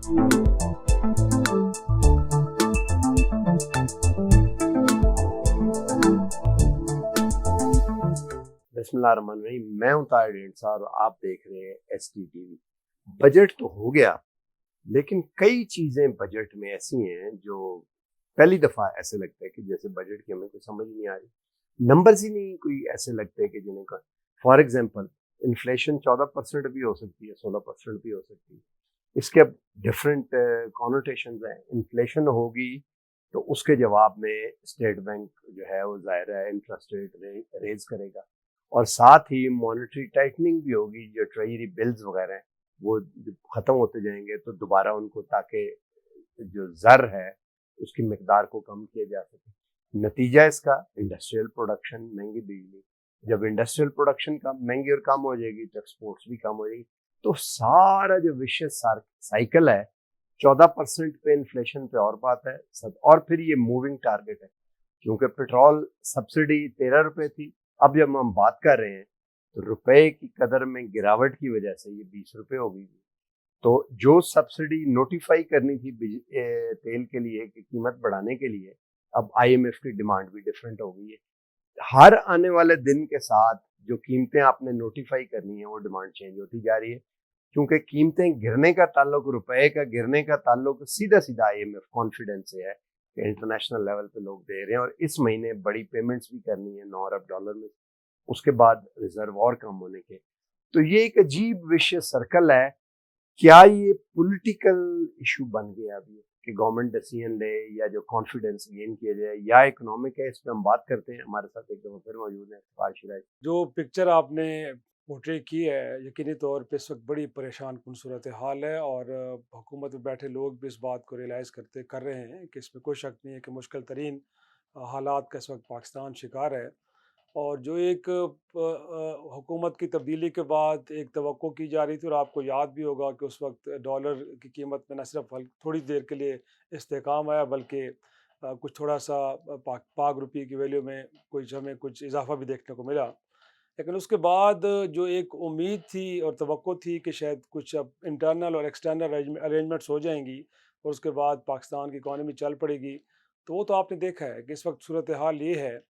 बिस्मिल्लाहिर्रहमानिर्रहीम। मैं हूं ताहिर ढेंसा और आप देख रहे हैं STTV। बजट तो हो गया, लेकिन कई चीजें बजट में ऐसी हैं जो पहली दफा ऐसे लगता है कि जैसे बजट की हमें कोई समझ नहीं आ रही, नंबर्स ही नहीं कोई ऐसे लगते हैं कि जिन्हें का। फॉर एग्जांपल, इन्फ्लेशन 14% भी हो सकती है, 16% भी हो सकती है। इसके अब डिफरेंट कॉनोटेशंस हैं। इन्फ्लेशन होगी तो उसके जवाब में स्टेट बैंक जो है वो ज़ाहिर है इंटरेस्ट रेट रेज करेगा, और साथ ही मॉनेटरी टाइटनिंग भी होगी। जो ट्रेजरी बिल्स वगैरह हैं वो ख़त्म होते जाएंगे तो दोबारा उनको, ताकि जो ज़र है उसकी मिकदार को कम किया जा सके। नतीजा इसका इंडस्ट्रियल प्रोडक्शन, महंगी बिजली। जब इंडस्ट्रियल प्रोडक्शन कम, महंगी और कम हो जाएगी तो एक्सपोर्ट्स भी कम हो जाएगी। तो सारा जो विशेष साइकिल है, 14% पे इन्फ्लेशन पे और बात है सब, और फिर ये मूविंग टारगेट है। क्योंकि पेट्रोल सब्सिडी 13 रुपए थी, अब जब हम बात कर रहे हैं तो रुपए की कदर में गिरावट की वजह से ये 20 रुपए हो गई। तो जो सब्सिडी नोटिफाई करनी थी तेल के लिए कि कीमत बढ़ाने के लिए, अब IMF की डिमांड भी डिफरेंट हो गई है। हर आने वाले दिन के साथ जो कीमतें आपने नोटिफाई करनी है वो डिमांड चेंज होती जा रही है, क्योंकि कीमतें गिरने का ताल्लुक, रुपए का गिरने का ताल्लुक सीधा सीधा IMF कॉन्फिडेंस से है कि इंटरनेशनल लेवल पे लोग दे रहे हैं, और इस महीने बड़ी पेमेंट्स भी करनी है $9 अरब में, उसके बाद रिजर्व और कम होने के। तो ये एक अजीब विशेष सर्कल है। क्या ये पॉलिटिकल इशू बन गया अभी कि गवर्नमेंट डिसीजन ले, या जो कॉन्फिडेंस गेन किया जाए, या इकोनॉमिक है? इस पे हम बात करते हैं। हमारे साथ एक दफा फिर मौजूद है फाशिराज। जो पिक्चर आपने पोर्ट्रे की है, यकीनी तौर पे इस वक्त बड़ी परेशान कुन सूरत हाल है, और हुकूमत में बैठे लोग भी इस बात को रियलाइज़ कर रहे हैं कि इसमें कोई शक नहीं है कि मुश्किल तरीन हालात का इस वक्त पाकिस्तान शिकार है। और जो एक हुकूमत की तब्दीली के बाद एक तवक्को की जा रही थी, और आपको याद भी होगा कि उस वक्त डॉलर की कीमत में न सिर्फ थोड़ी देर के लिए इस्तेहकाम आया, बल्कि कुछ थोड़ा सा पाक रुपये की वैल्यू में हमें कुछ इजाफा भी देखने को मिला। लेकिन उसके बाद जो एक उम्मीद थी और तवक्को थी कि शायद कुछ अब इंटरनल और एक्सटर्नल अरेंजमेंट्स हो जाएंगी और उसके बाद पाकिस्तान की इकॉनमी चल पड़ेगी, तो वो तो आपने देखा है कि इस वक्त सूरत हाल ये है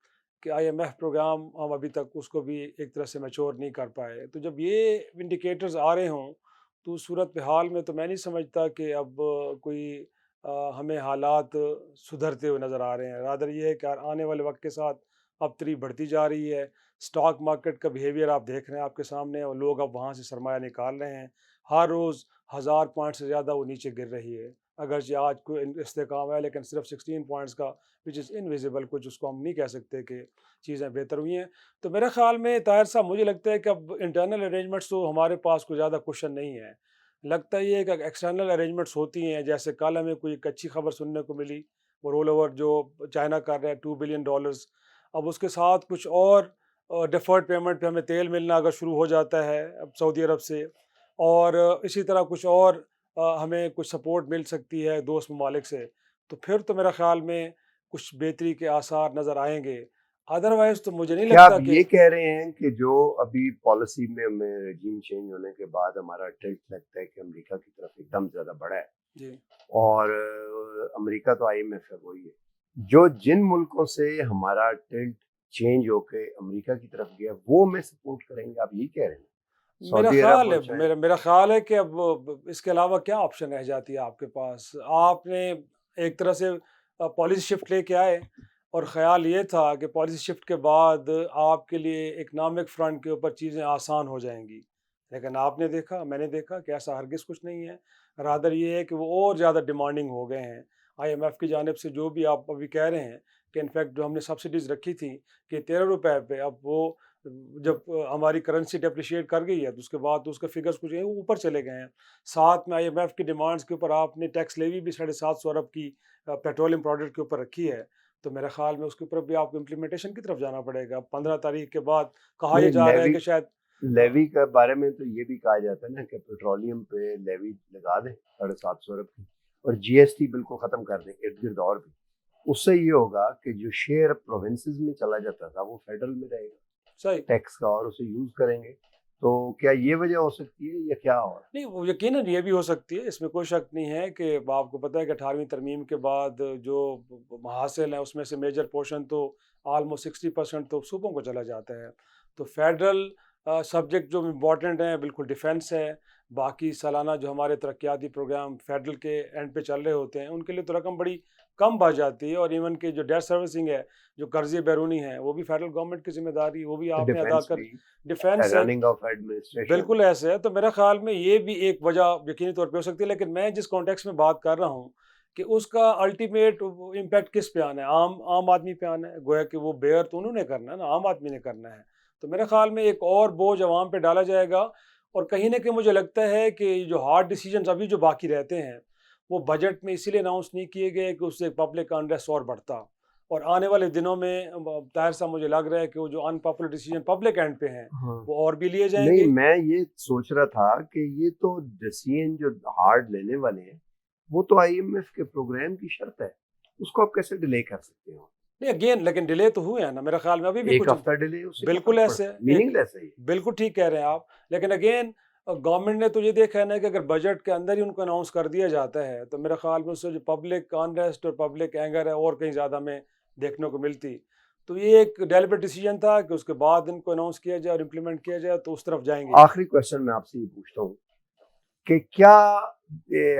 कि IMF प्रोग्राम हम अभी तक उसको भी एक तरह से मैच्योर नहीं कर पाए। तो जब ये इंडिकेटर्स आ रहे हों तो सूरत हाल में तो मैं नहीं समझता कि अब कोई हमें हालात सुधरते हुए नज़र आ रहे हैं। रादर ये है कि आने वाले वक्त के साथ अबतरी बढ़ती जा रही है। स्टॉक मार्केट का बिहेवियर आप देख रहे हैं आपके सामने, और लोग अब वहाँ से सरमाया निकाल रहे हैं। हर रोज़ 1000 पॉइंट से ज़्यादा वो नीचे गिर रही है। अगरचे आज कोई इस्तेकाम है, लेकिन सिर्फ 16 पॉइंट्स का, विच इज़ इनविजिबल, कुछ उसको हम नहीं कह सकते कि चीज़ें बेहतर हुई हैं। तो मेरे ख्याल में ताहिर साहब, मुझे लगता है कि अब इंटरनल अरेंजमेंट्स तो हमारे पास कोई ज़्यादा क्वेश्चन नहीं है। लगता ये है कि एक्सटर्नल अरेंजमेंट्स होती हैं। जैसे कल हमें कोई एक अच्छी खबर सुनने को मिली, वो रोल ओवर जो चाइना कर रहा है $2 बिलियन। अब उसके साथ कुछ और डिफ़र्ड पेमेंट पे हमें तेल मिलना अगर शुरू हो जाता है अब सऊदी अरब से, और इसी तरह कुछ और हमें कुछ सपोर्ट मिल सकती है दोस्त ममालिक से, तो फिर तो मेरा ख़्याल में कुछ बेहतरी के आसार नज़र आएंगे। अदरवाइज़ तो मुझे नहीं क्या आप लगता कि ये कह रहे हैं कि जो अभी पॉलिसी में हमें रेजिम चेंज होने के बाद हमारा टिल्ट लगता है कि अमेरिका की तरफ एकदम ज्यादा बढ़ा है, जी और अमेरिका तो IMF है, वही है जो जिन मुल्कों से हमारा टिल्ट चेंज होके अमेरिका की तरफ गया वो हमें सपोर्ट करेंगे? आप यही कह रहे हैं? मेरा सऊदी अरब ख़्याल है और चाइना। मेरा ख़्याल है कि अब इसके अलावा क्या ऑप्शन रह जाती है आपके पास। आपने एक तरह से पॉलिसी शिफ्ट लेके आए, और ख़्याल ये था कि पॉलिसी शिफ्ट के बाद आपके लिए इकनॉमिक फ्रंट के ऊपर चीज़ें आसान हो जाएंगी। लेकिन मैंने देखा कि ऐसा हरगिज़ कुछ नहीं है। रादर ये है कि वो और ज़्यादा डिमांडिंग हो गए हैं। IMF की जानिब से जो भी आप अभी कह रहे हैं कि इनफैक्ट जो हमने सब्सिडीज़ रखी थी कि 13 रुपए पे, अब वो जब हमारी करेंसी डेप्रिशिएट कर गई है तो उसके बाद तो उसके फिगर्स कुछ हैं वो ऊपर चले गए हैं। साथ में IMF की डिमांड्स के ऊपर आपने टैक्स लेवी भी 750 अरब की पेट्रोलियम प्रोडक्ट के ऊपर रखी है। तो मेरे ख्याल में उसके ऊपर भी आपको इम्प्लीमेंटेशन की तरफ जाना पड़ेगा। 15 तारीख के बाद कहा यह नहीं, जा रहा है लेवी कि शायद लेवी के बारे में तो ये भी कहा जाता है ना कि पेट्रोलियम पे लेवी लगा दें 750 अरब की, और GST बिल्कुल खत्म कर दें इर्द गिर्द। और भी उससे ये होगा कि जो शेयर प्रोविंसेस में चला जाता था वो फेडरल में रहेगा सही। टैक्स का, और उसे यूज करेंगे। تو کیا یہ وجہ ہو سکتی ہے یا کیا اور؟ نہیں، وہ یقیناً یہ بھی ہو سکتی ہے، اس میں کوئی شک نہیں ہے کہ آپ کو پتہ ہے کہ 18ویں ترمیم کے بعد جو محاصل ہیں اس میں سے میجر پورشن تو آلموسٹ 60% تو صوبوں کو چلا جاتا ہے. تو فیڈرل سبجیکٹ جو امپورٹنٹ ہیں بالکل ڈیفینس ہے، باقی سالانہ جو ہمارے ترقیاتی پروگرام فیڈرل کے اینڈ پہ چل رہے ہوتے ہیں ان کے لیے تو رقم بڑی کم بچ جاتی ہے، اور ایون کہ جو ڈیٹ سروسنگ ہے، جو قرضے بیرونی ہیں، وہ بھی فیڈرل گورنمنٹ کی ذمہ داری وہ بھی آپ نے ادا ڈیفینس کر. بھی، ڈیفینس ہے، رننگ آف ایڈمنسٹریشن. بالکل ایسے ہے. تو میرا خیال میں یہ بھی ایک وجہ یقینی طور پہ ہو سکتی ہے، لیکن میں جس کانٹیکس میں بات کر رہا ہوں کہ اس کا الٹیمیٹ امپیکٹ کس پہ آنا ہے، عام آدمی پہ آنا ہے. گویا کہ وہ بیئر تو انہوں نے کرنا ہے نا، عام آدمی نے کرنا ہے. تو میرے خیال میں ایک اور بوجھ عوام پہ ڈالا جائے گا، اور کہیں نہ کہیں مجھے لگتا ہے کہ جو ہارڈ ڈیسیجنز ابھی جو باقی رہتے ہیں وہ بجٹ میں اسی لیے اناؤنس نہیں کیے گئے کہ اس سے پبلک انریسٹ اور بڑھتا. اور آنے والے دنوں میں طاہر صاحب مجھے لگ رہا ہے کہ وہ جو ان پاپولر ڈیسیجن پبلک اینڈ پہ ہیں ہاں وہ اور بھی لیے جائیں گے. نہیں، میں یہ سوچ رہا تھا کہ یہ تو ڈسیزن جو ہارڈ لینے والے ہیں وہ تو آئی ایم ایف کے پروگرام کی شرط ہے، اس کو آپ کیسے ڈیلے کر سکتے ہو؟ نہیں اگین لیکن ڈیلے تو ہوئے ہیں نا، میرے خیال میں ابھی بھی ایک کچھ. ہفتہ ڈیلے اس سے کیا بالکل فرق ایسے پڑتا ہے؟ میننگ لیس ہے یہ. بالکل ٹھیک کہہ رہے ہیں آپ، لیکن اگین گورنمنٹ نے تو یہ دیکھا ہے نا کہ اگر بجٹ کے اندر ہی ان کو اناؤنس کر دیا جاتا ہے تو میرے خیال میں اس سے جو پبلک انریسٹ اور پبلک اینگر ہے اور کہیں زیادہ میں دیکھنے کو ملتی. تو یہ ایک ڈیلیبریٹ ڈیسیجن تھا کہ اس کے بعد ان کو اناؤنس کیا جائے اور امپلیمنٹ کیا جائے، تو اس طرف جائیں گے. آخری کوشچن میں آپ سے یہ پوچھتا ہوں کہ کیا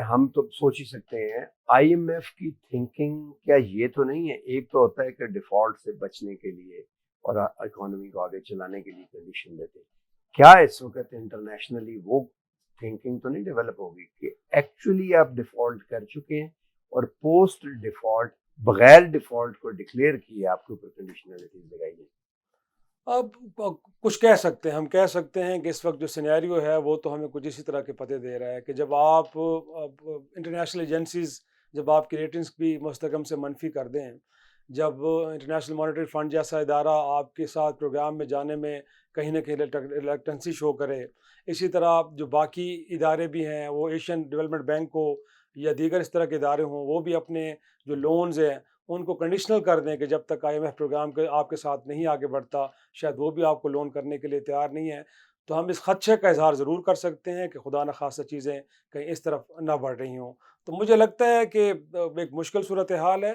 ہم تو سوچ ہی سکتے ہیں آئی ایم ایف کی تھنکنگ کیا یہ تو نہیں ہے؟ ایک تو ہوتا ہے کہ ڈیفالٹ سے بچنے کے لیے اور اکانومی کو آگے چلانے کے لیے کنڈیشن دیتے ہیں، کیا اس وقت انٹرنیشنلی وہ تھنکنگ تو نہیں ڈیولپ ہوگی کہ ایکچولی آپ ڈیفالٹ کر چکے ہیں اور پوسٹ ڈیفالٹ بغیر ڈیفالٹ کو ڈکلیئر کیے آپ کے اوپر کنڈیشنلٹیز لگائی ہیں؟ اب کچھ کہہ سکتے ہیں، ہم کہہ سکتے ہیں کہ اس وقت جو سینیریو ہے وہ تو ہمیں کچھ اسی طرح کے پتے دے رہا ہے کہ جب آپ انٹرنیشنل ایجنسیز جب آپ کی ریٹنگز بھی مستحکم سے منفی کر دیں، جب انٹرنیشنل مانیٹری فنڈ جیسا ادارہ آپ کے ساتھ پروگرام میں جانے میں کہیں نہ کہیں ریلکٹنسی شو کرے، اسی طرح جو باقی ادارے بھی ہیں وہ ایشین ڈیولپمنٹ بینک ہو یا دیگر اس طرح کے ادارے ہوں، وہ بھی اپنے جو لونز ہیں ان کو کنڈیشنل کر دیں کہ جب تک آئی ایم ایف پروگرام کے آپ کے ساتھ نہیں آگے بڑھتا شاید وہ بھی آپ کو لون کرنے کے لیے تیار نہیں ہے. تو ہم اس خدشے کا اظہار ضرور کر سکتے ہیں کہ خدا نخواستہ چیزیں کہیں اس طرف نہ بڑھ رہی ہوں. تو مجھے لگتا ہے کہ ایک مشکل صورتحال ہے،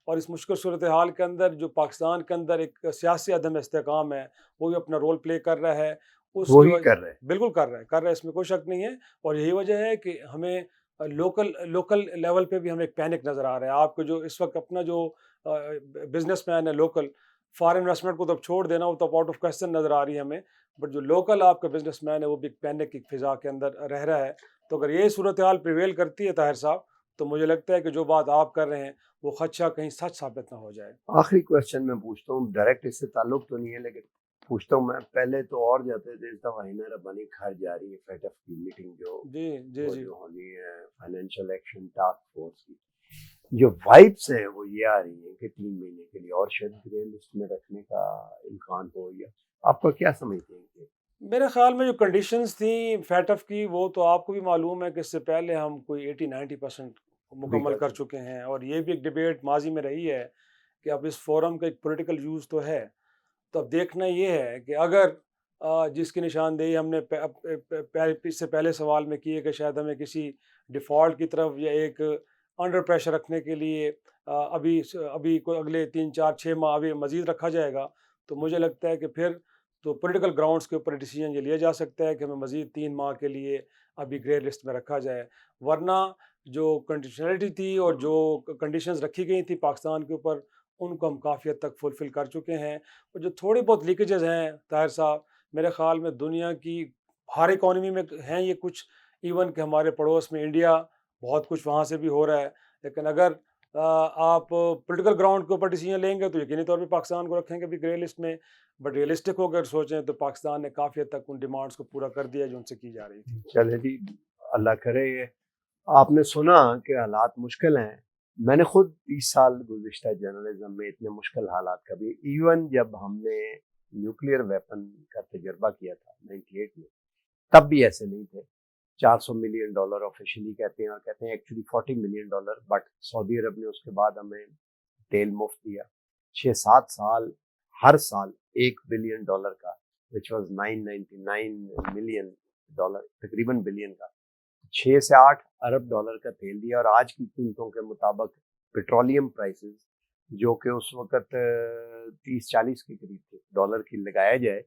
اور اس مشکل صورتحال کے اندر جو پاکستان کے اندر ایک سیاسی عدم استحکام ہے وہ بھی اپنا رول پلے کر رہا ہے. اس کی وہی کر رہے ہیں. بالکل کر رہا ہے، اس میں کوئی شک نہیں ہے. اور یہی وجہ ہے کہ ہمیں لوکل لیول پہ بھی ہمیں ایک پینک نظر آ رہا ہے. آپ کو جو اس وقت اپنا جو بزنس مین ہے لوکل، فارن انویسٹمنٹ کو تو چھوڑ دینا، وہ تو آؤٹ آف کوسچن نظر آ رہی ہے ہمیں، بٹ جو لوکل آپ کا بزنس مین ہے وہ بھی پینک کی فضا کے اندر رہ رہا ہے. تو اگر یہ صورتحال پریویل کرتی ہے طاہر صاحب، تو مجھے لگتا ہے کہ جو بات آپ کر رہے ہیں وہ خدشہ کہیں سچ ثابت نہ ہو جائے. آخری کوشچن میں پوچھتا ہوں، ڈائریکٹ اس سے تعلق تو نہیں ہے لیکن پوچھتا ہوں میں، پہلے تو اور جاتے تھے، اس دفعہ ہینا ربانی گھر جا رہی ہے فیٹ اف کی میٹنگ جی جی جی جو ہونی ہے فائنینشیل ایکشن ٹاسک فورس کی، جو وائبس ہیں وہ یہ آ رہی ہیں کہ 3 مہینے کے لیے اور شاید گرے لسٹ میں رکھنے کا امکان ہو، یا آپ کا کیا سمجھتے ہیں کہ میرے خیال میں جو کنڈیشنز تھیں فیٹ اف کی وہ تو آپ کو بھی معلوم ہے کہ اس سے پہلے ہم کوئی 80-90% مکمل کر چکے ہیں. اور یہ بھی ایک ڈبیٹ ماضی میں رہی ہے کہ اب اس فورم کا ایک پولیٹیکل یوز تو ہے. تو اب دیکھنا یہ ہے کہ اگر جس کی نشاندہی ہم نے اس سے پہلے سوال میں کی ہے کہ شاید ہمیں کسی ڈیفالٹ کی طرف یا ایک انڈر پریشر رکھنے کے لیے ابھی کوئی اگلے 3-4-6 ماہ ابھی مزید رکھا جائے گا، تو مجھے لگتا ہے کہ پھر تو پولیٹیکل گراؤنڈس کے اوپر ڈیسیجن یہ لیا جا سکتا ہے کہ ہمیں مزید 3 ماہ کے لیے ابھی گرے لسٹ میں رکھا جائے. ورنہ جو کنڈیشنلٹی تھی اور جو کنڈیشنز رکھی گئی تھی پاکستان کے اوپر ان کو ہم کافی حد تک فلفل کر چکے ہیں. اور جو تھوڑی بہت لیکیجز ہیں طاہر صاحب، میرے خیال میں دنیا کی ہر اکانومی میں ہیں یہ کچھ، ایون کہ ہمارے پڑوس میں انڈیا بہت کچھ وہاں سے بھی ہو رہا ہے. لیکن اگر آپ پولیٹیکل گراؤنڈ کے اوپر ڈیسیجن لیں گے تو یقینی طور پہ پاکستان کو رکھیں گے بھی گرے لسٹ میں، بٹ ریئلسٹک ہو کر سوچیں تو پاکستان نے کافی حد تک ان ڈیمانڈس کو پورا کر دیا جو ان سے کی جا رہی تھی. چلے جی، اللہ کرے. یہ آپ نے سنا کہ حالات مشکل ہیں، میں نے خود 30 سال گزشتہ جرنلزم میں اتنے مشکل حالات کبھی، ایون جب ہم نے نیوکلیئر ویپن کا تجربہ کیا تھا 98 میں، تب بھی ایسے نہیں تھے. $400 ملین آفیشلی کہتے ہیں، اور کہتے ہیں ایکچولی $40 ملین، بٹ سعودی عرب نے اس کے بعد ہمیں تیل مفت دیا. 6-7 سال ہر سال $1 بلین کا which was 999 million डॉलर, तकरीबन बिलियन का, 6 से 8 अरब डॉलर का तेल दिया। और आज की कीमतों के मुताबिक पेट्रोलियम प्राइसेस जो कि उस वक्त 30-40 के करीब थे डॉलर की, लगाया जाए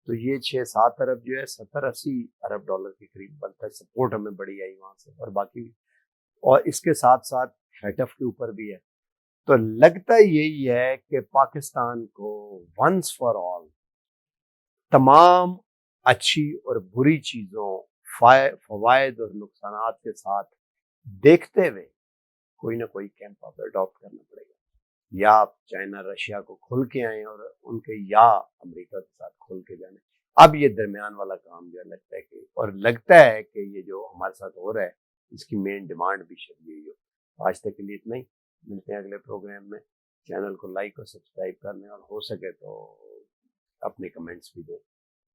तो ये 6-7 अरब जो है 70-80 अरब डॉलर के करीब बनता है। सपोर्ट हमें बड़ी आई वहाँ से, और बाकी और इसके साथ साथ फैटफ के ऊपर भी है। तो लगता यही है कि पाकिस्तान को वंस फॉर ऑल तमाम अच्छी और बुरी चीज़ों, फवायद और नुकसानात के साथ देखते हुए कोई ना कोई कैंप अब अडॉप्ट करना पड़ेगा। या आप चाइना रशिया को खोल के आए और उनके, या अमेरिका के साथ खोल के जाने। अब ये दरमियान वाला काम जो है लगता है कि ये जो हमारे साथ हो रहा है इसकी मेन डिमांड भी शायद यही हो। आज तक के लिए इतना ही, मिलते हैं अगले प्रोग्राम में। चैनल को लाइक और सब्सक्राइब करने, और हो सके तो अपने कमेंट्स भी दें।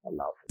अल्लाह हाफ़िज़।